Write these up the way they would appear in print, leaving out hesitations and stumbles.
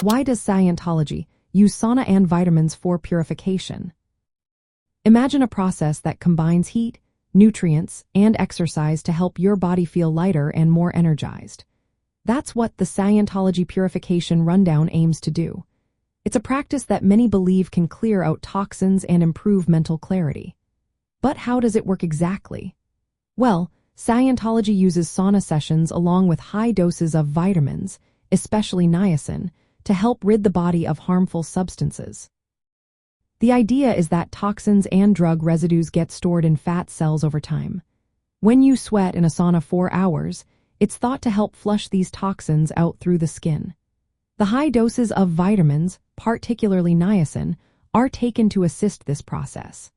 Why does Scientology use sauna and vitamins for purification? Imagine a process that combines heat, nutrients, and exercise to help your body feel lighter and more energized. That's what the Scientology Purification Rundown aims to do. It's a practice that many believe can clear out toxins and improve mental clarity. But how does it work exactly? Well, Scientology uses sauna sessions along with high doses of vitamins, especially niacin, to help rid the body of harmful substances. The idea is that toxins and drug residues get stored in fat cells over time. When you sweat in a sauna 4 hours, it's thought to help flush these toxins out through the skin. The high doses of vitamins, particularly niacin, are taken to assist this process.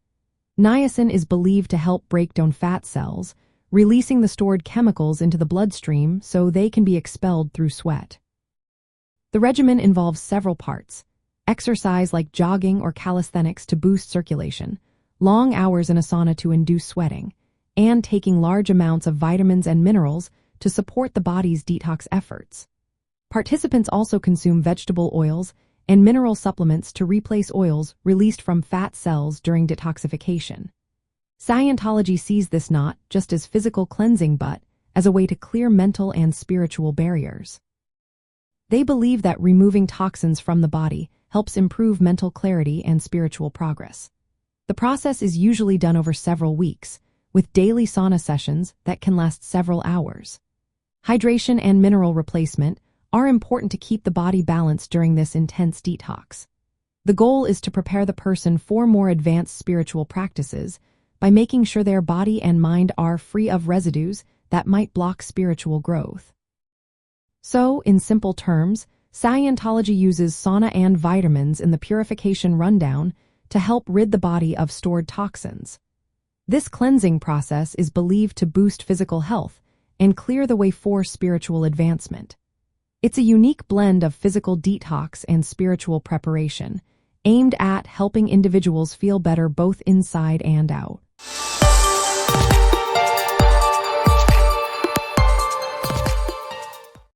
Niacin is believed to help break down fat cells, releasing the stored chemicals into the bloodstream so they can be expelled through sweat. The regimen involves several parts: exercise like jogging or calisthenics to boost circulation, long hours in a sauna to induce sweating, and taking large amounts of vitamins and minerals to support the body's detox efforts. Participants also consume vegetable oils and mineral supplements to replace oils released from fat cells during detoxification. Scientology sees this not just as physical cleansing but as a way to clear mental and spiritual barriers. They believe that removing toxins from the body helps improve mental clarity and spiritual progress. The process is usually done over several weeks, with daily sauna sessions that can last several hours. Hydration and mineral replacement are important to keep the body balanced during this intense detox. The goal is to prepare the person for more advanced spiritual practices by making sure their body and mind are free of residues that might block spiritual growth. So, in simple terms, Scientology uses sauna and vitamins in the Purification Rundown to help rid the body of stored toxins. This cleansing process is believed to boost physical health and clear the way for spiritual advancement. It's a unique blend of physical detox and spiritual preparation, aimed at helping individuals feel better both inside and out.